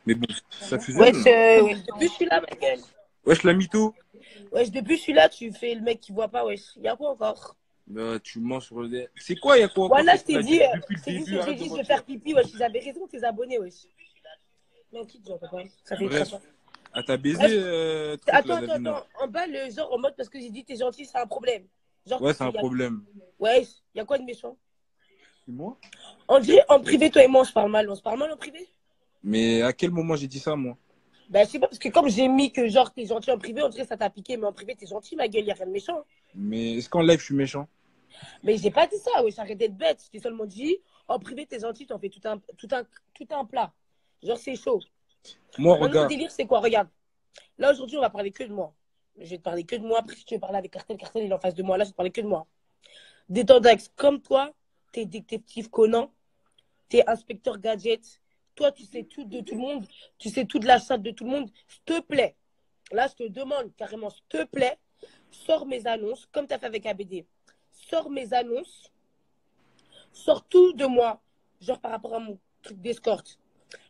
Mais bon, ça Wesh, fusionne. wesh, depuis je suis là, ma gueule. Wesh, la mytho. Wesh, depuis je suis là, tu fais le mec qui voit pas, wesh. Y'a quoi encore? Bah, tu mens sur le. C'est quoi, il y a quoi encore? Voilà, Qu'est-ce que t'as dit depuis le début? j'ai Arrête de dit, je vais mentir. faire pipi, wesh. Ils avaient raison, tes abonnés, wesh. Non, quitte, j'entends pas. Ça fait très Bref, fort. à ta baisé, Bref, truc là, Davina. attends. En bas, le genre, en mode, parce que j'ai dit, t'es gentil, c'est un problème. Genre, Ouais, c'est un problème. ouais, y a quoi de méchant? C'est moi? On dirait, en privé, toi et moi, on se parle mal. On se parle mal en privé? Mais à quel moment j'ai dit ça, moi? Ben, je sais pas, parce que comme j'ai mis que, genre, t'es gentil en privé, on dirait que ça t'a piqué, mais en privé, t'es gentil, ma gueule, y a rien de méchant. Mais est-ce qu'en live, je suis méchant? Mais j'ai pas dit ça, wesh, arrête d'être bête. Je t'ai seulement dit, en privé, t'es gentil, t'en fais tout un plat. Genre, c'est chaud. Moi, Maintenant, le regarde. délire, c'est quoi? Regarde. Là, aujourd'hui, on va parler que de moi. Je vais te parler que de moi. Après, si tu veux parler avec Cartel, Cartel, il est en face de moi. Là, je vais te parler que de moi. Des tendax comme toi, t'es détective Conan, t'es inspecteur gadget. Toi, tu sais tout de tout le monde. Tu sais tout de la chatte de tout le monde. S'il te plaît. Là, je te demande carrément, s'il te plaît, sors mes annonces, comme tu as fait avec ABD. Sors mes annonces. Sors tout de moi. Genre par rapport à mon truc d'escorte.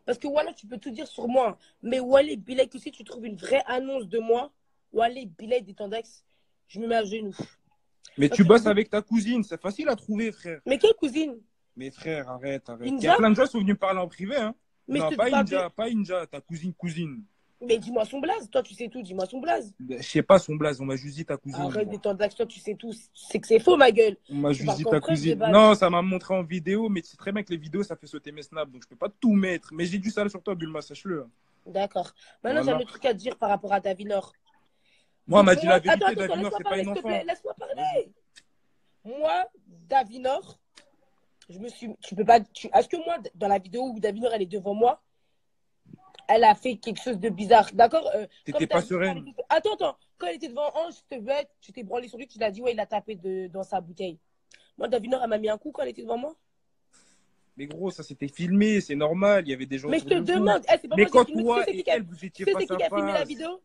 Parce que voilà, tu peux tout dire sur moi. Mais Wally Bilay, que si tu trouves une vraie annonce de moi, Wally Bilay des Tendex, je me mets à genoux. Mais Parce tu que, bosses avec ta cousine, c'est facile à trouver, frère. mais quelle cousine? Mais frère, arrête, arrête. Il y a Inja? plein de gens qui sont venus me parler en privé, hein. Mais je Non, te pas parle de. Inja, pas Inja, ta cousine. Mais dis-moi son blaze. Toi, tu sais tout. Dis-moi son blaze. Je sais pas son blaze, on m'a juste dit ta cousine, Arrête moi. des Tendex. Toi, tu sais tout. C'est que c'est faux, ma gueule. On m'a Tu juste parles dit qu'en ta preuve de cousine. base. Non, ça m'a montré en vidéo, mais tu sais très bien que les vidéos, ça fait sauter mes snaps, donc je peux pas tout mettre. Mais j'ai du sale sur toi, Bulma, sache-le. D'accord. Maintenant, j'ai un Voilà. autre truc à te dire par rapport à Davinor. Moi, on Donc, m'a dit la moi, vérité, Davinor, laisse-moi c'est pas parler, une s'il te plaît. enfant. Laisse-moi Vas-y. parler. Moi, Davinor, tu peux pas. Est-ce que moi, dans la vidéo où Davinor, elle est devant moi, elle a fait quelque chose de bizarre, d'accord T'étais comme tu as pas dit, sereine. attends. Quand elle était devant Ange, tu t'es branlé sur lui, tu l'as dit, ouais, il a tapé dans sa bouteille. Moi, Davinor, elle m'a mis un coup quand elle était devant moi. Mais gros, ça c'était filmé, c'est normal, il y avait des gens Mais je autour te de vous. demande, c'est pas Mais moi qui ai quand filmé, tu sais toi c'est qui et qui a, elle, vous tu étiez sais c'est face qui à qui a filmé la face. vidéo.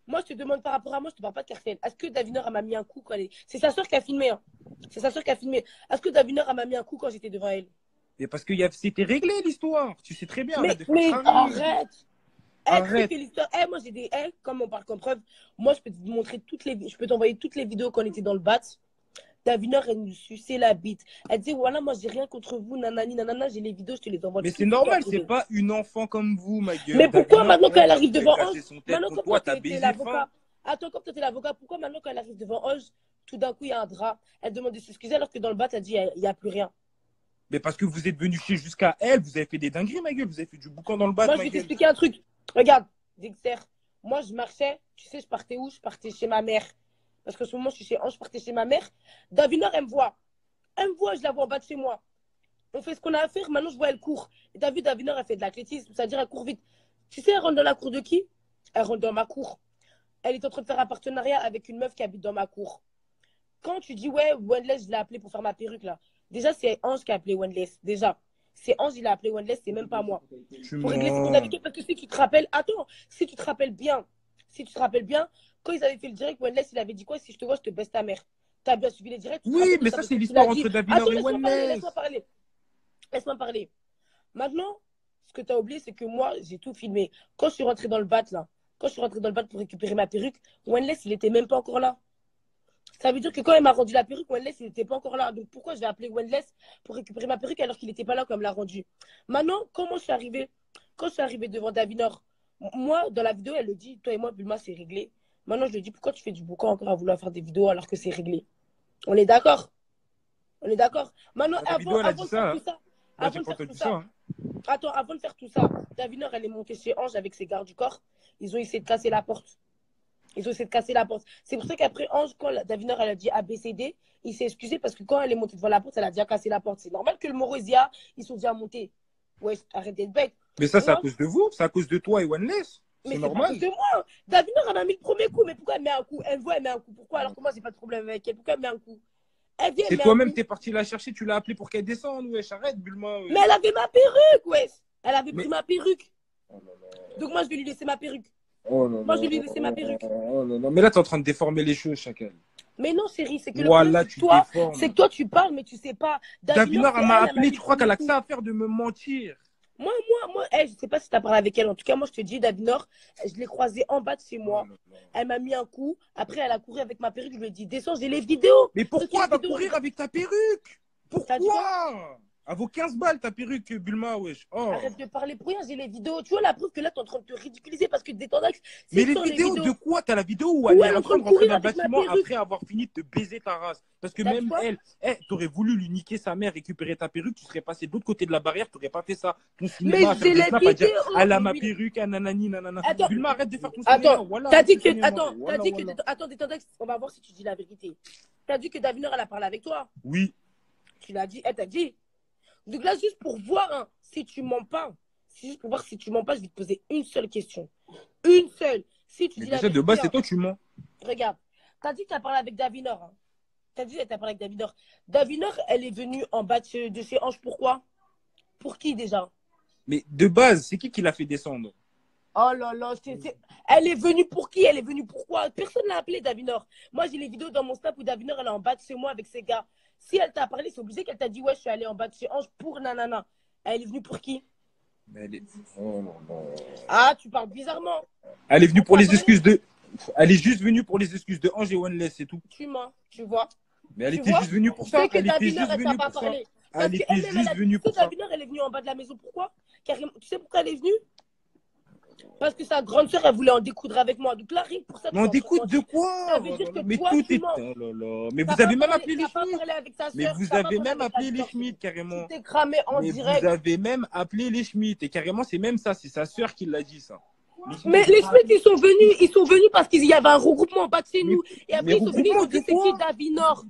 Moi, je te demande par rapport à moi, je te parle pas de Cartel. Est-ce que Davinor, elle m'a mis un coup quand elle est. C'est sa soeur qui a filmé, hein. C'est sa soeur qui a filmé. Est-ce que Davinor, elle m'a mis un coup quand j'étais devant elle? Mais parce que c'était réglé l'histoire. Tu sais très bien, arrête de faire Mais Charlie. arrête! Elle crie Arrête. que l'histoire. Moi, j'ai des. Comme on parle comme preuve, moi, je peux te montrer toutes les. Je peux t'envoyer toutes les vidéos quand on était dans le bat. Davinor, elle nous suçait la bite. Elle disait, voilà, moi, j'ai rien contre vous, nanani, nanana, j'ai les vidéos, je te les envoie Mais tout c'est de suite en normal, c'est privé. pas une enfant comme vous, ma gueule. Mais pourquoi Davinor, maintenant, quand elle honte, arrive elle pouvait devant Ange, cacher son tête. maintenant, Contre comme toi, toi, t'as t'es baisé fin. l'avocat. Attends, comme toi, t'es l'avocat, pourquoi maintenant, quand elle arrive devant Ange, tout d'un coup, il y a un drap, elle demande de s'excuser alors que dans le bat, elle dit, il n'y a plus rien. Mais parce que vous êtes venu chez jusqu'à elle, vous avez fait des dingueries, ma gueule. Vous avez fait du boucan dans le bat, Moi, je ma vais gueule. t'expliquer un truc. Regarde, Dexter, moi, je marchais, tu sais, je partais où? Je partais chez ma mère. Parce qu'en ce moment, je suis chez Ange, je partais chez ma mère. Davinor, elle me voit. Elle me voit, je la vois en bas de chez moi. On fait ce qu'on a à faire, maintenant, je vois, elle court. Et t'as vu, Davinor, elle fait de l'athlétisme, c'est-à-dire, elle court vite. Tu sais, elle rentre dans la cour de qui? Elle rentre dans ma cour. Elle est en train de faire un partenariat avec une meuf qui habite dans ma cour. Quand tu dis, ouais, Wendless, je l'ai appelé pour faire ma perruque, là. Déjà, c'est Ange qui a appelé Wendless. Déjà. C'est Ange, il a appelé Wendless, c'est même pas moi. Tu Pour régler ses comptes mens. avec elle, parce que si tu te rappelles, attends, si tu te rappelles bien, quand ils avaient fait le direct, Wendless, il avait dit quoi? Si je te vois, je te baisse ta mère. T'as bien suivi les directs, tu te Oui, rappelles de mais ça, ça, parce c'est que tu l'as l'histoire dit. entre Davinor Attends, et laisse-moi parler, Oneless. laisse-moi parler. Maintenant, ce que tu as oublié, c'est que moi, j'ai tout filmé. Quand je suis rentrée dans le bat, là, quand je suis rentrée dans le bat pour récupérer ma perruque, Wendless, il était même pas encore là. Ça veut dire que quand elle m'a rendu la perruque, Wendless, il n'était pas encore là. Donc pourquoi je vais appeler Wendless pour récupérer ma perruque alors qu'il n'était pas là comme l'a rendu? Maintenant, comment je suis arrivée? Quand je suis arrivée devant Davinor, moi, dans la vidéo, elle le dit, toi et moi, Bulma, c'est réglé. Maintenant, je lui dis, pourquoi tu fais du boucan encore à vouloir faire des vidéos alors que c'est réglé? On est d'accord? On est d'accord? Maintenant, Dans la vidéo, elle a dit avant de faire ça. tout Hein. ça, Là, avant j'ai de pas faire entendu tout ça. ça, Hein. attends, avant de faire tout ça, Davinor, elle est montée chez Ange avec ses gardes du corps. Ils ont essayé de casser la porte. Ils ont essayé de casser la porte. C'est pour ça qu'après, Ange, quand Davinor, elle a dit ABCD, il s'est excusé parce que quand elle est montée devant la porte, elle a déjà cassé la porte. C'est normal que le Morozia, ils sont déjà montés. Ouais, arrête d'être bête. Mais ça, c'est à Moi, cause de vous. C'est à cause de toi et Oneless. mais C'est c'est pas à cause normal. de moi. Davinor, elle m'a mis le premier coup. Mais pourquoi elle met un coup? Elle voit, elle met un coup. Pourquoi? Alors que moi, j'ai pas de problème avec elle. Pourquoi elle met un coup? Elle vient, elle C'est met un toi-même, coup. t'es parti la chercher, tu l'as appelée pour qu'elle descende. Wesh, arrête, Bulma. Mais elle avait ma perruque, ouais. Elle avait pris Mais. ma perruque. Oh là là. Donc moi, je vais lui laisser ma perruque. Oh là Moi, je là. vais lui laisser ma perruque. Oh là là. Mais là, t'es en train de déformer les choses, chacun. Mais non, chérie, c'est que le problème, Voilà, tu c'est déformes. que toi, tu parles, mais tu sais pas. Davinor, Davinor, c'est elle m'a elle m'a appelé, mis tu le crois qu'elle premier a que coup. ça à faire de me mentir. Je sais pas si tu as parlé avec elle. En tout cas, moi, je te dis, Davinor, je l'ai croisée en bas de chez Oh moi. là là. Elle m'a mis un coup. Après, elle a couru avec ma perruque. Je lui ai dit, descends, j'ai les vidéos. Mais Toi, tu as pourquoi les va vidéos, courir regarde. avec ta perruque? T'as dit quoi? Pourquoi? Elle vaut 15 balles ta perruque, Bulma, wesh. Oh. Arrête de parler pour rien, j'ai les vidéos. Tu vois la preuve que là, tu es en train de te ridiculiser parce que Détendax, Mais s'il les sort les vidéos de vidéos, quoi? T'as la vidéo où elle où est elle est en en train train de de rentrer courir dans le avec ma bâtiment perruque. après avoir fini de te baiser ta race. Parce que T'as dit même quoi? elle, t'aurais voulu lui niquer sa mère, récupérer ta perruque, tu serais passé de l'autre côté de la barrière, t'aurais pas fait ça. Ton Mais cinéma à faire j'ai des les snaps, à dire, vidéos. elle a Mais ma lui, perruque, nanani, nanana. attends, Bulma, arrête de faire ton cinéma. attends. Voilà, T'as arrête dit ton que, cinéma. attends, Voilà, voilà. attends, Détendax, on va voir si tu dis la vérité. T'as dit que Davinor, elle a parlé avec toi. Oui. Tu l'as dit, elle t'a dit. Donc là, juste pour voir hein, si tu mens pas, c'est juste pour voir si tu mens pas, je vais te poser une seule question. Une seule. Si tu Mais dis la déjà, de vérité, base, c'est hein, toi, tu mens. regarde. T'as dit que t'as parlé avec Davinor. Hein. T'as dit que t'as parlé avec Davinor. Davinor, elle est venue en bas de chez Ange. Pourquoi? Pour qui déjà? Mais de base, c'est qui l'a fait descendre? Oh là là, elle est venue pour qui? Elle est venue pourquoi? Personne ne l'a appelé Davinor. Moi, j'ai les vidéos dans mon snap où Davinor, elle est en bas de chez moi avec ses gars. Si elle t'a parlé, c'est obligé qu'elle t'a dit, ouais, je suis allée en bas de chez Ange pour nanana. Elle est venue pour qui? Mais elle est... Oh là là. Ah, tu parles bizarrement. Elle est venue On pour t'a les parlé, excuses de... Elle est juste venue pour les excuses de Ange et Oneless, c'est tout. tu mens, tu vois. Mais elle Tu était vois? juste venue pour ça. C'est que Elle était Davinor, juste elle t'a venue pas pour ça. parlé. Parce Elle était qu'elle-même, elle juste a dit, venue tu sais, pour ça. Davinor, elle est venue en bas de la maison. Pourquoi? Carrément, tu sais pourquoi elle est venue? Parce que sa grande sœur, elle voulait en découdre avec moi. Donc là, rien que pour ça, tu Mais es on en train de découte de mentir. quoi? Ça veut Oh dire là que là. Mais toi, tout tu est... mens. Oh là là. Mais T'as vous pas avez même parlé, appelé les t'as pas Schmitt. parlé avec sa Mais sœur, vous t'as pas avez parlé même avec appelé les Davinor. Schmitt, Tu carrément. t'es cramé en Mais vous direct. avez même appelé les Schmitt. Et carrément, c'est même ça. C'est sa sœur qui l'a dit, ça. Mais les Schmitt, ils sont venus parce qu'il y avait un regroupement en bas de chez Mais, nous. Et mais après, ils sont venus, ils regroupement ont de dit, c'est qui quoi? Davinor?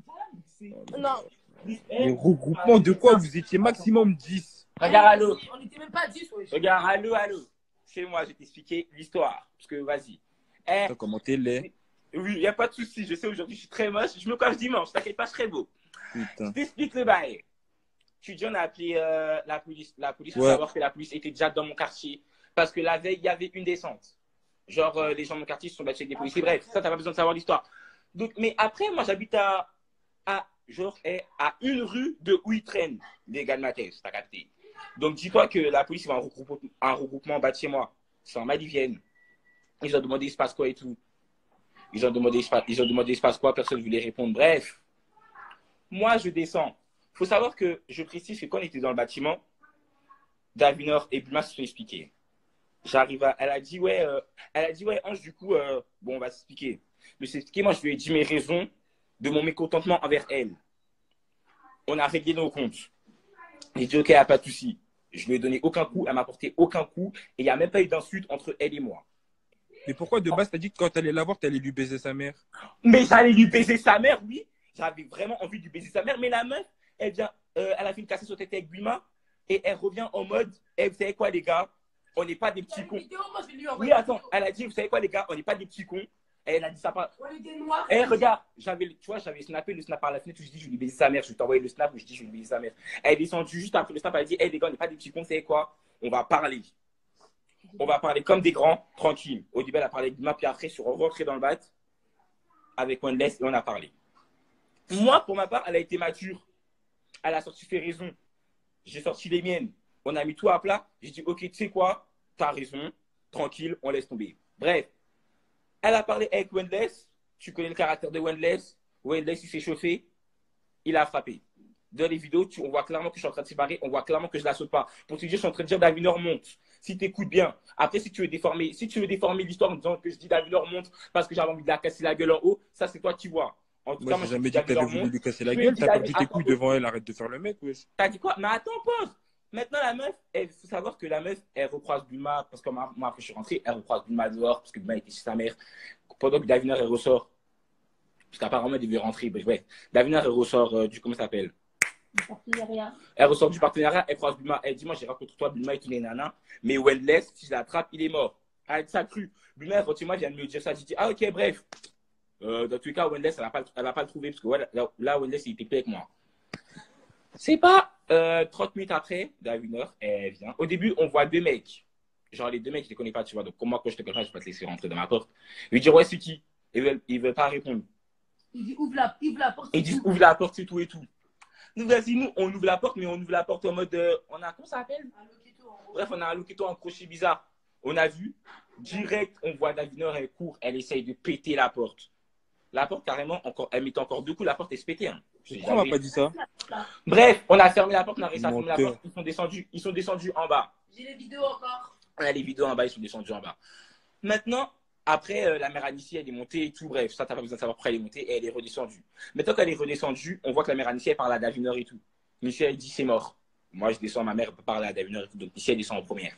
Non. Mais regroupement de quoi? Vous étiez maximum 10. Regarde, allô. On n'était même pas 10, wesh. Regarde, allô, allô. C'est moi, je vais t'expliquer l'histoire. Parce que, vas-y. T'as commenté les... Oui, il n'y a pas de souci. Je sais, aujourd'hui, je suis très moche. Je me coiffe dimanche. T'inquiète pas, je serai beau. Putain. Je t'explique le bail. Tu dis, on a appelé la police pour Ouais. savoir que la police était déjà dans mon quartier. Parce que la veille, il y avait une descente. Genre, les gens de mon quartier se sont battus avec des policiers. Bref, ça, t'as pas besoin de savoir l'histoire. Donc, mais après, moi, j'habite à une rue de où ils traînent les gars de ma thèse, t'as capté. Donc, dis-toi que la police va un regroupement en bas de chez moi. C'est en Malivienne. Ils ont demandé il se passe quoi et tout. Ils ont demandé il se passe quoi, personne ne voulait répondre. Bref, moi, je descends. Il faut savoir que je précise que quand on était dans le bâtiment, Davinor et Bulma se sont expliqués. Elle a dit, ouais, Ange, du coup, bon, on va s'expliquer. Mais c'est expliqué, moi, je lui ai dit mes raisons de mon mécontentement envers elle. On a réglé nos comptes. J'ai dit, ok, il n'y a pas de souci. Je lui ai donné aucun coup, elle m'a porté aucun coup, et il n'y a même pas eu d'insulte entre elle et moi. Mais pourquoi de base t'as dit que quand t'allais la voir, t'allais lui baiser sa mère? Mais j'allais lui baiser sa mère, oui. J'avais vraiment envie de lui baiser sa mère, mais la meuf, elle vient, elle a fait une cassette sur tête avec Bulma, et elle revient en mode, vous savez quoi, les gars, on n'est pas des petits cons. Oui, attends, elle a dit, vous savez quoi, les gars, on n'est pas des petits cons. Et elle a dit ça pas. Eh, regarde, j'avais snappé le snap par la fenêtre où je dis, je vais lui baiser sa mère. Je vais t'envoyer le snap où je dis, je vais lui baiser sa mère. Elle est descendue juste après le snap, elle a dit, les gars, on n'est pas des petits cons, vous savez quoi, on va parler. On va parler comme des grands, tranquille. Au début, elle a parlé avec Bulma, puis après, je suis rentré dans le bat avec Oneless et on a parlé. Moi, pour ma part, elle a été mature. Elle a sorti ses raisons. J'ai sorti les miennes. On a mis tout à plat. J'ai dit, ok, tu sais quoi, t'as raison, tranquille, on laisse tomber. Bref, elle a parlé avec Oneless. Tu connais le caractère de Oneless. Oneless, il s'est chauffé. Il a frappé. Dans les vidéos, on voit clairement que je suis en train de séparer. On voit clairement que je la saute pas. Pour te dire, je suis en train de dire Davinor monte. Si tu écoutes bien. Après, si tu veux déformer l'histoire en disant que je dis Davinor monte parce que j'avais envie de la casser la gueule en haut, ça, c'est toi qui vois. En tout cas, Moi, j'ai jamais je dit que t'avais voulu lui casser la gueule. T'as perdu tes couilles devant elle. Arrête de faire le mec, wesh. T'as dit quoi? Mais attends, pause. Maintenant, la meuf, il faut savoir que la meuf, elle recroise Bulma parce que moi, après, je suis rentré, elle recroise Bulma dehors parce que Bulma était chez sa mère. Pendant que Davinor, elle ressort. Parce qu'apparemment, elle devait rentrer. Ouais. Davinor, elle ressort du. Comment ça s'appelle? Elle ressort du partenariat, elle croise Bulma, elle dit, moi j'ai rencontré toi Bulma et tous les nanas, mais Oneless, si je l'attrape, il est mort. Elle a dit ça cru. Bulma, effectivement, vient de me dire ça. J'ai dit, ah ok, bref. Dans tous les cas, Oneless, elle va pas le trouver, parce que ouais, là Oneless, il était plus avec moi. C'est pas 30 minutes après, Davinor, elle vient. Au début, on voit deux mecs. Genre, les deux mecs, je les connais pas, tu vois. Donc, moi, quand je te connais pas, je vais pas te laisser rentrer dans ma porte. Je lui dis, ouais, c'est qui? Ils veulent pas répondre. Il dit, ouvre la porte. Ils disent, ouvre la porte, c'est tout et tout. Nous, vas-y, nous, on ouvre la porte, mais on ouvre la porte en mode. On a, comment ça s'appelle? Bref, on a un loquetto en crochet bizarre. On a vu, direct, on voit Davinor, elle court, elle essaye de péter la porte. La porte, carrément, encore, elle mettait encore deux coups, la porte, elle se pétait. Hein. Pourquoi on m'a pas dit ça? Bref, on a fermé la porte, on a réussi à fermer la Menteur. porte, ils sont descendus en bas. J'ai les vidéos encore. On a les vidéos en bas, ils sont descendus en bas. Maintenant, après, la mère Anicie, elle est montée et tout. Bref, ça, t'as pas besoin de savoir pourquoi elle est montée et elle est redescendue. Maintenant qu'elle est redescendue, on voit que la mère Anicie, elle parle à Davinor et tout. Monsieur, elle dit c'est mort. Moi, je descends, ma mère peut parler à Davinor et tout. Donc, ici, elle descend en première.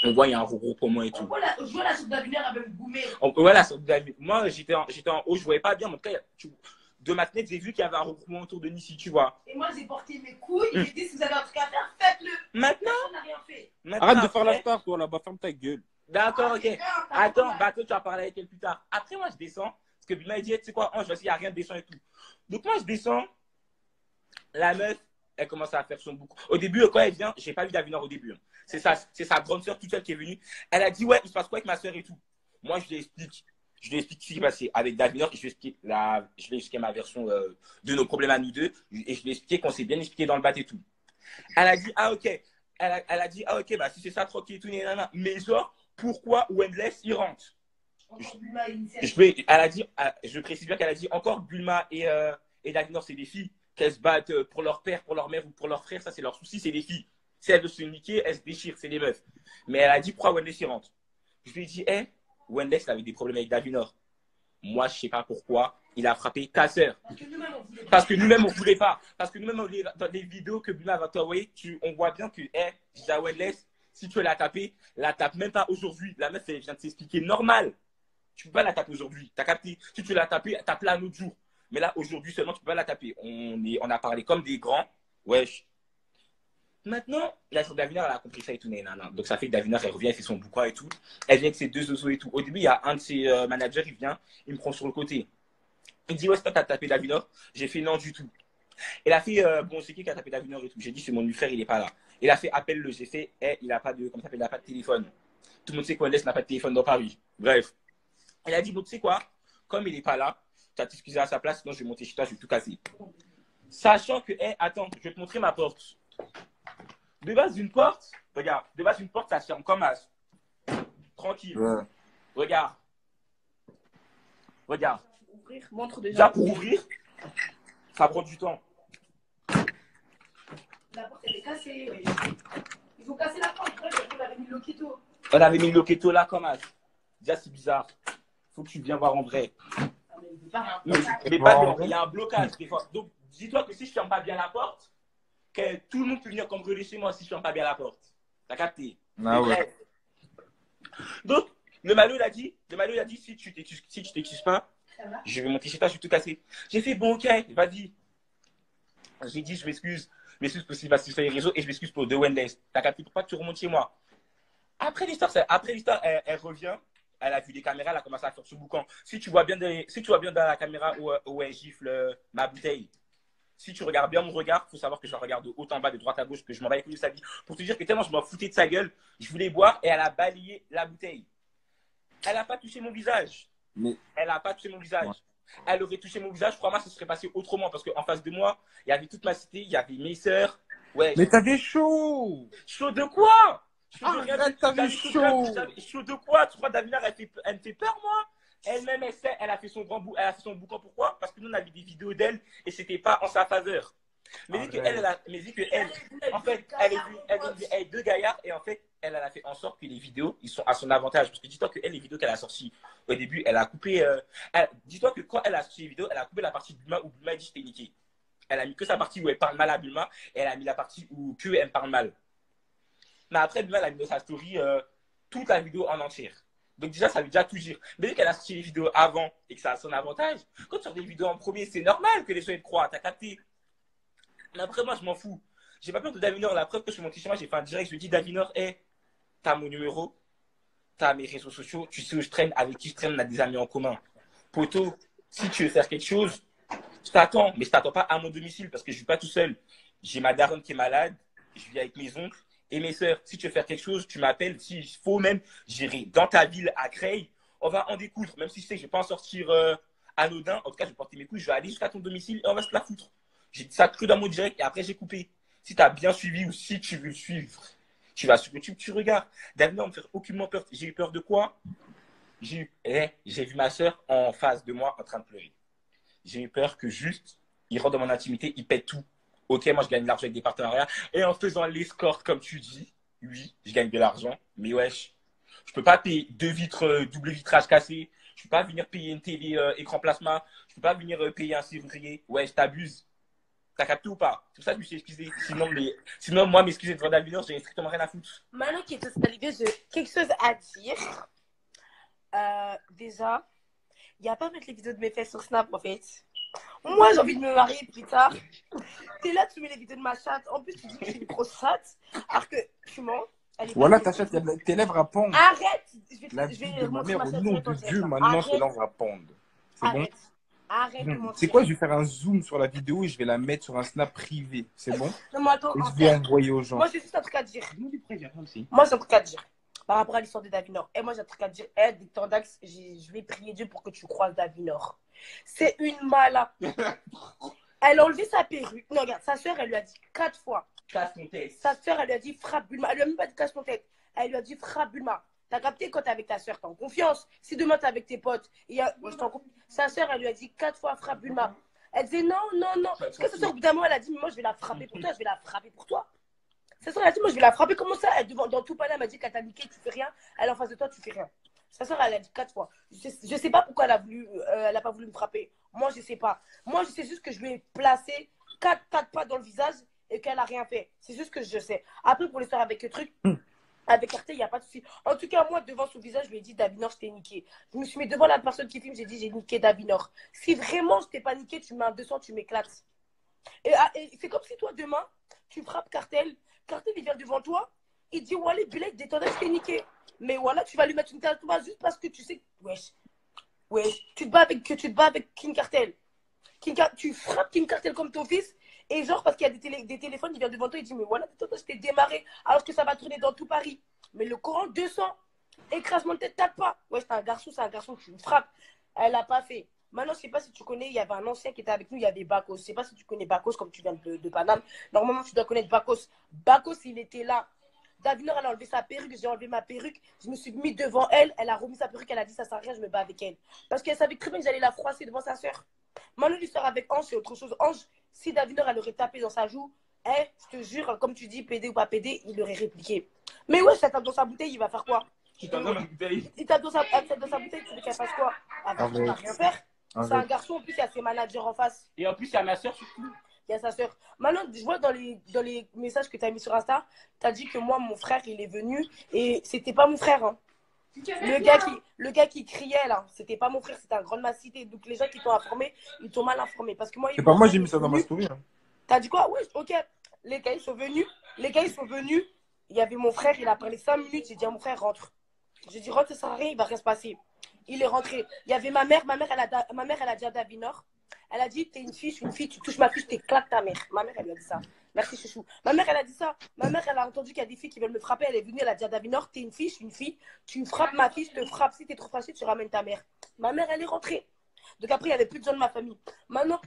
On voit, il y a un regroupement et tout. Je vois la soupe Davinor avec Goumé. Voilà, moi, j'étais en haut, je voyais pas bien. Mais en tout cas, de ma fenêtre, j'ai vu qu'il y avait un regroupement autour de Nissi, tu vois. Et moi, j'ai porté mes couilles. J'ai dit, si vous avez un truc à faire, faites-le. Maintenant, On n'a rien fait. Arrête de faire la après- star, toi, là-bas. Ferme ta gueule. D'accord, ok. Attends, bah toi, tu vas parler avec elle plus tard. Après, moi, je descends. Parce que Bima, il dit, tu sais quoi, Ange, voici, il n'y a rien de descend et tout. Donc, moi, je descends. La meuf, elle commence à faire son bouc. Au début, quand elle vient, j'ai pas vu Davinor au début. Hein. C'est sa grande sœur toute seule qui est venue. Elle a dit, ouais, il se passe quoi avec ma sœur et tout. Moi, je lui explique. Je lui explique ce qui s'est passé avec Davinor et je lui explique ma version de nos problèmes à nous deux. Et je lui ai expliqué qu'on s'est bien expliqué dans le bat et tout. Elle a dit, ah, ok. Elle a dit, ah, ok, bah, si c'est ça, tranquille et tout, nanana. Mais genre, pourquoi Wendless, il rentre? Elle a dit, je précise bien qu'elle a dit encore Bulma et Davinor, c'est des filles qu'elles se battent pour leur père, pour leur mère ou pour leur frère. Ça, c'est leur souci, c'est des filles. Si elles veulent se niquer, elles se déchirent, c'est des meufs. Mais elle a dit, pourquoi Wendless, il rentre? Je lui ai dit, hé, Wendless, il avait des problèmes avec Davinor. Moi, je sais pas pourquoi. Il a frappé ta sœur. Parce que nous-mêmes, on voulait pas. Parce que nous-mêmes, dans les vidéos que Bulma va t'envoyer, on voit bien que, je dis à Wendless, si tu veux la taper, la tape même pas aujourd'hui. La meuf, elle vient de s'expliquer normal. Tu peux pas la taper aujourd'hui. T'as capté? Si tu veux la taper, tape-la un autre jour. Mais là, aujourd'hui seulement, tu peux pas la taper. On a parlé comme des grands. Wesh. Maintenant, la sœur Davinor, elle a compris ça et tout. Nanana. Donc, ça fait que Davinor, elle revient, elle fait son bouquin et tout. Elle vient avec ses deux oiseaux et tout. Au début, il y a un de ses managers, il vient, il me prend sur le côté. Il dit, ouais, c'est toi qui as tapé Davinor. J'ai fait non du tout. Elle a fait, bon, c'est qui a tapé Davinor et tout. J'ai dit, c'est mon frère, il est pas là. Il a fait, appelle-le. J'ai fait, il a pas de, comment ça s'appelle, il a pas de téléphone. Tout le monde sait qu'Wendless n'a pas de téléphone dans Paris. Bref. Elle a dit, bon, tu sais quoi, comme il n'est pas là, tu vas t'excuser à sa place, sinon je vais monter chez toi, je vais tout casser. Sachant que, attends, je vais te montrer ma porte. De base, une porte, regarde, de base, une porte, ça se ferme comme as. Tranquille. Ouais. Regarde. Regarde. Ouvrir, montre déjà. Déjà, pour ouvrir, ça prend du temps. La porte, elle est cassée. Ouais. Ils ont cassé la porte. On avait mis le loquetto. On avait mis le loquetto là comme as. Déjà, c'est bizarre. Faut que tu viennes voir en vrai. Ah, mais il veut pas. Mais pas bien, il y a un blocage des fois. Donc, dis-toi que si je ferme pas bien la porte, que tout le monde peut venir cambrioler chez moi si je ferme pas bien la porte. T'as capté? Ah ouais. Bref. Donc, le Malo, il a dit, si tu t'excuses pas, je vais monter chez toi, je vais tout casser. J'ai fait, bon, ok, vas-y. J'ai dit, je m'excuse pour ce qui va se faire sur les réseaux et je m'excuse pour The Wendless. T'as capté pourquoi tu remontes chez moi? Après l'histoire, elle revient. Elle a vu les caméras, elle a commencé à faire ce boucan. Si tu vois bien dans la caméra où elle gifle ma bouteille, si tu regardes bien mon regard, il faut savoir que je la regarde de haut en bas, de droite à gauche, que je m'en bats les couilles de sa vie. Pour te dire que tellement je m'en foutais de sa gueule, je voulais boire et elle a balayé la bouteille. Elle n'a pas touché mon visage. Mais... Elle n'a pas touché mon visage. Ouais. Elle aurait touché mon visage, crois-moi, ça serait passé autrement. Parce qu'en face de moi, il y avait toute ma cité, il y avait mes sœurs. Ouais. Mais t'avais chaud. Chaud de quoi? Arrête, t'avais chaud. Chaud de quoi? Tu crois Davinor, elle me fait peur, moi? Elle-même, elle sait, elle a fait son boucan. Pourquoi? Parce que nous, on avait des vidéos d'elle et c'était pas en sa faveur. Mais vu qu'elle, en fait, elle est deux gaillards et en fait, elle a fait en sorte que les vidéos, ils sont à son avantage. Parce que dis-toi que elle, les vidéos qu'elle a sorties au début, elle a coupé. Dis-toi que quand elle a sorti les vidéos, elle a coupé la partie de Bulma où Bulma dit je t'ai niqué. Elle a mis que sa partie où elle parle mal à Bulma et elle a mis la partie où que elle parle mal. Mais après, Bulma, elle a mis dans sa story toute la vidéo en entière. Donc déjà, ça veut déjà tout dire. Mais vu qu'elle a sorti les vidéos avant et que ça a son avantage, quand tu sors des vidéos en premier, c'est normal que les gens te croient. T'as capté? Mais après, moi, je m'en fous. J'ai pas peur de Davinor. La preuve que je suis monté chez moi, j'ai fait un direct. Je lui ai dit, Davinor, t'as mon numéro, t'as mes réseaux sociaux, tu sais où je traîne, avec qui je traîne, on a des amis en commun. Poto, si tu veux faire quelque chose, je t'attends. Mais je t'attends pas à mon domicile parce que je vis pas tout seul. J'ai ma daronne qui est malade, je vis avec mes oncles et mes sœurs. Si tu veux faire quelque chose, tu m'appelles. S'il faut même, j'irai dans ta ville à Creil. On va en découdre. Même si je sais que je vais pas en sortir anodin. En tout cas, je vais porter mes couilles, je vais aller jusqu'à ton domicile et on va se la foutre. J'ai dit ça cru dans mon direct et après j'ai coupé. Si tu as bien suivi ou si tu veux le suivre, tu vas sur YouTube, tu regardes. Davinor ne me fait aucunement peur. J'ai eu peur de quoi? J'ai vu ma soeur en face de moi en train de pleurer. J'ai eu peur que juste, il rentre dans mon intimité, il pète tout. Ok, moi je gagne de l'argent avec des partenariats. Et en faisant l'escorte, comme tu dis, oui, je gagne de l'argent. Mais wesh, je peux pas payer 2 vitres, double vitrage cassé. Je peux pas venir payer une télé écran plasma. Je peux pas venir payer un serrurier. Ouais, je t'abuse. T'as capté ou pas? C'est pour ça que je me suis excusé. Sinon moi, m'excuser devant Davinor, j'ai strictement rien à foutre. Maintenant qu'il est arrivé, j'ai quelque chose à dire. Déjà, il n'y a pas à mettre les vidéos de mes fesses sur Snap, en fait. Moi, j'ai envie de me marier plus tard. T'es là, tu mets les vidéos de ma chatte. En plus, tu dis que je suis une grosse chatte. Alors que tu mens. Voilà, ta chatte, tes lèvres à pondre. Arrête. La vie de ma mère, au nom de Dieu, maintenant, tes lèvres à pondre. C'est bon? Arrête de mentir. C'est quoi? Je vais faire un zoom sur la vidéo et je vais la mettre sur un Snap privé. C'est bon? Non, mais attends. Et je vais envoyer aux gens. Moi, j'ai juste un truc à dire. Moi, j'ai un truc à dire. Par rapport à l'histoire de Davinor. Et moi, j'ai un truc à dire. Des temps d'axe, je vais prier Dieu pour que tu croises Davinor. C'est une malade. Elle a enlevé sa perruque. Non, regarde, sa soeur, elle lui a dit 4 fois. Casse mon tête. Sa soeur, elle lui a dit frappe Bulma. Elle lui a même pas dit casse ton tête. Elle lui a dit frappe Bulma. T'as capté quand t'es avec ta soeur, t'es en confiance. Si demain t'es avec tes potes, sa soeur, elle lui a dit 4 fois frappe Bulma. Elle disait non, non, non. Parce que sa soeur, au bout d'un moment, elle a dit, mais moi, je vais la frapper pour toi, je vais la frapper pour toi. Sa soeur, elle a dit, moi, je vais la frapper. Comment ça? Dans tout palais, elle m'a dit qu'elle t'a niqué, tu fais rien. Elle est en face de toi, tu fais rien. Sa soeur, elle a dit 4 fois. Je sais pas pourquoi elle a pas voulu me frapper. Moi, je sais pas. Moi, je sais juste que je lui ai placé 4 pas dans le visage et qu'elle a rien fait. C'est juste que je sais. Après, pour l'histoire avec le truc, avec Arte, il n'y a pas de souci. En tout cas, moi, devant son visage, je lui ai dit, Davinor, je t'ai niqué. Je me suis mis devant la personne qui filme, j'ai dit, j'ai niqué Davinor. Si vraiment je t'ai pas niqué, tu mets un 200, tu m'éclates. Et c'est comme si toi, demain, tu frappes Cartel. Cartel, il vient devant toi. Il dit, Wally, Bilek, détendais, je t'ai niqué. Mais voilà, tu vas lui mettre une tatouage juste parce que tu sais. Wesh. Tu te bats avec King Cartel. Tu frappes King Cartel comme ton fils. Et genre, parce qu'il y a des téléphones, il vient devant toi, il dit, mais voilà, je t'ai démarré. Alors que ça va tourner dans tout Paris. Mais le Coran, 200. Écrasement de tête, tape pas. Ouais, c'est un garçon, tu me frappes. Elle l'a pas fait. Maintenant, je sais pas si tu connais, il y avait un ancien qui était avec nous, il y avait Bakos. Je sais pas si tu connais Bakos, comme tu viens de Paname. Normalement, tu dois connaître Bakos. Bakos, il était là. Davinor, elle a enlevé sa perruque, j'ai enlevé ma perruque. Je me suis mis devant elle, elle a remis sa perruque, elle a dit ça sert à rien, je me bats avec elle. Parce qu'elle savait très bien que j'allais la froisser devant sa soeur. Maintenant, l'histoire avec Ange, c'est autre chose. Ange, si Davinor, elle aurait tapé dans sa joue, je te jure, comme tu dis, PD ou pas PD, il aurait répliqué. Mais ouais, ça tape dans sa bouteille, il va faire quoi? Tu tape dans ma bouteille. Il tape dans sa bouteille, tu veux qu'elle fasse quoi? Elle va rien faire. C'est un garçon, en plus, il y a ses managers en face. Et en plus, il y a ma soeur surtout. Il y a sa soeur. Maintenant, je vois dans les messages que tu as mis sur Insta, tu as dit que moi, mon frère, il est venu et c'était pas mon frère. Hein. Le gars qui criait là, c'était pas mon frère, c'était un grand massité. Donc les gens qui t'ont informé, ils t'ont mal informé. Parce que moi, c'est pas moi, j'ai mis ça dans ma story. Hein. T'as dit quoi? Oui, ok. Les gars, ils sont venus. Il y avait mon frère, il a parlé 5 minutes. J'ai dit à mon frère, rentre. J'ai dit, rentre, ça sert à rien, il va rien se passer. Il est rentré. Il y avait ma mère, elle a dit à Davinor. Elle a dit, t'es une fille, tu touches ma fille, je t'éclate ta mère. Ma mère, elle lui a dit ça. Merci, chouchou. Ma mère, elle a dit ça. Ma mère, elle a entendu qu'il y a des filles qui veulent me frapper. Elle est venue, elle a dit à Davinor, t'es une fille, je suis une fille. Tu frappes ma fille, je te frappe. Si t'es trop fâché, tu ramènes ta mère. Ma mère, elle est rentrée. Donc après, il n'y avait plus de gens de ma famille. Maintenant,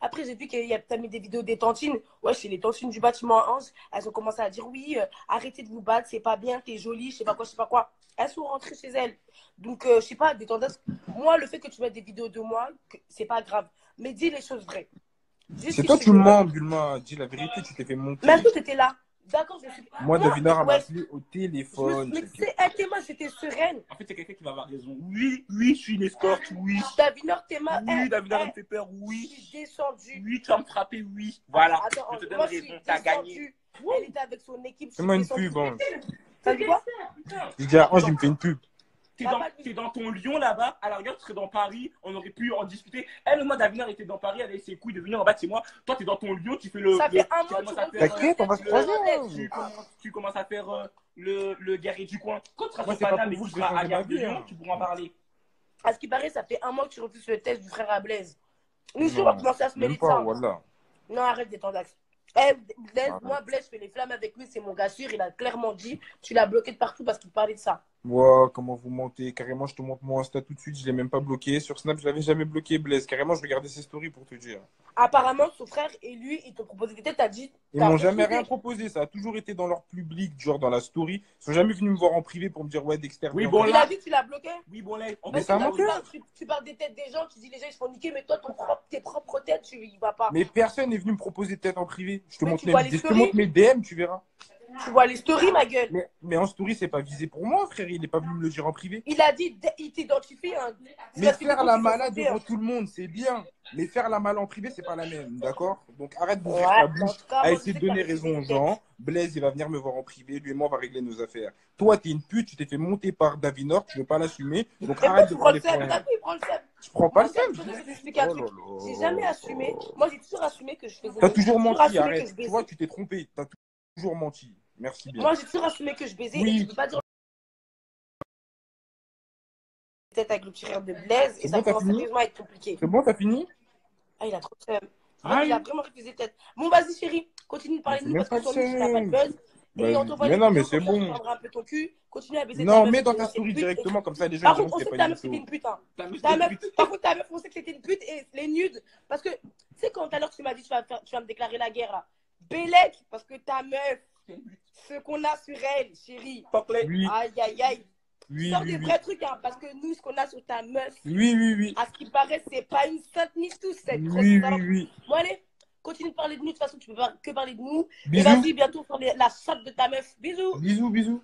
après, j'ai vu qu'il y a mis des vidéos des tantines. Ouais, c'est les tantines du bâtiment Ange. Elles ont commencé à dire, oui, arrêtez de vous battre, c'est pas bien, t'es jolie, je sais pas quoi. Elles sont rentrées chez elles. Donc, je sais pas, des tendances. Moi, le fait que tu mettes des vidéos de moi, c'est pas grave. Mais dis les choses vraies. C'est toi qui mens, Bulma. Dis la vérité, tu t'es fait monter. Mais tu étais là. D'accord, je suis. Moi, Davinor m'a appelé au téléphone. Mais tu sais, Théma, j'étais sereine. En fait, c'est quelqu'un qui va avoir raison. Oui, je suis une escorte, oui. Davinor, Théma. Oui, Davinor me fait peur, oui. Je suis descendue. Oui, tu vas me frapper, oui. Voilà. Attends, je te donne raison, t'as gagné. Elle était avec son équipe. Fais-moi une pub, Ange. T'as dit quoi? Je dis à Ange, il me fait une pub. T'es dans ton Lyon là-bas, à la rigueur, tu serais dans Paris, on aurait pu en discuter. Elle, moi, Davinor était dans Paris, elle avait ses couilles de venir en bas de chez moi. Toi, t'es dans ton Lyon, tu fais le. Ça fait un mois que t'inquiète, on va se croiser. Tu commences à faire le guerrier du coin. Quand tu seras Moi, sur c'est pas Paname et pour que vous tu que je seras vais à changer ma Gare de vie, Lyon, hein. tu pourras en parler. À ce qui paraît, ça fait un mois que tu refuses le test du frère à Blaise. Nous, on va commencer à se mêler Même de pas, ça. voilà. Non, arrête d'être en axe. Blaise, moi, Blaise, je fais les flammes avec lui, c'est mon gars sûr. Il a clairement dit, tu l'as bloqué de partout parce qu'il parlait de ça. Wow, comment vous mentez. Carrément, je te montre mon Insta tout de suite. Je l'ai même pas bloqué. Sur Snap, je l'avais jamais bloqué, Blaise. Carrément, je regardais ses stories pour te dire. Apparemment, son frère et lui, ils t'ont proposé des têtes, t'as dit, Ils t'as m'ont jamais rien refusé. proposé. Ça a toujours été dans leur public, genre dans la story. Ils sont jamais venus me voir en privé pour me dire, ouais, Dexter, Oui, viens. bon, Il là. a dit que tu l'as bloqué. Oui, bon, là. En Mais fait, ça Toi, manque. tu parles des têtes des gens, tu dis les gens ils se font niquer, mais toi, tes propres têtes, tu y vas pas. Mais personne n'est venu me proposer de tête en privé. Mais tu vois les Je te stories. montre mes DM, tu verras. Tu vois les stories, ma gueule. Mais en story, c'est pas visé pour moi, frère. Il est pas venu me le dire en privé. Il a dit, il t'identifie. Hein. Mais faire la malade devant tout le monde, c'est bien. Mais faire la malade en privé, c'est pas la même, d'accord? Donc arrête d'ouvrir ta Ouais, bouche en tout cas, à moi, je essayer sais de que t'as donner refusé raison aux des gens. têtes. Blaise, il va venir me voir en privé. Lui et moi, on va régler nos affaires. Toi, t'es une pute, tu t'es fait monter par Davinor, tu veux pas l'assumer. Donc Et pourquoi arrête de tu prends faire le les seum? points. T'as vu, il prend le seum. Je prends pas Moi, le seum. je vais t'expliquer un Oh truc. là là. J'ai jamais assumé. Moi, j'ai toujours assumé que je faisais. T'as J'ai toujours menti, assumé que arrête. je Tu vois, baisais. tu t'es trompé. T'as toujours menti. Merci bien. Moi, j'ai toujours assumé que je baisais et tu Oui. peux pas dire tête avec le petit frère de Blaise et C'est ça bon, t'as commence fini? sérieusement à être compliqué. C'est bon, t'as fini? Ah, il a trop de seum. Aïe. Il a vraiment refusé tête. Bon, vas-y, chérie, continue de parler de C'est nous même parce pas que le sur nous, tu n'as pas de seum. buzz. Et on t'envoie Mais les non, mais vidéos, c'est comme ça, on bon. prendra un peu ton cul. Continue à baiser ta Non, meuf. mets dans que ta c'est story une pute. directement, comme ça les gens Par diront contre, que on c'était sait que pas ta une meuf, c'était mytho. une pute. Hein. Ta meuf, Ta c'est meuf, une pute. par contre, ta meuf, on sait que c'était une pute et les nudes. Parce que, tu sais, quand tout à l'heure, tu m'as dit, tu vas me déclarer la guerre, là. Bélec, parce que ta meuf, ce qu'on a sur elle, chérie. Fuck-les. Oui, Aïe, aïe, aïe. oui, Sors oui, des oui. vrais trucs, hein, parce que nous, ce qu'on a sur ta meuf, Oui, oui, oui. à ce qui paraît, c'est pas une sainte ni tous, cette grosse Oui, salope. oui, oui. Bon, allez, continue de parler de nous. De toute façon, tu peux pas que parler de nous. Et Bisous. vas-y, bientôt, sur la chatte de ta meuf. Bisous. Bisous, bisous.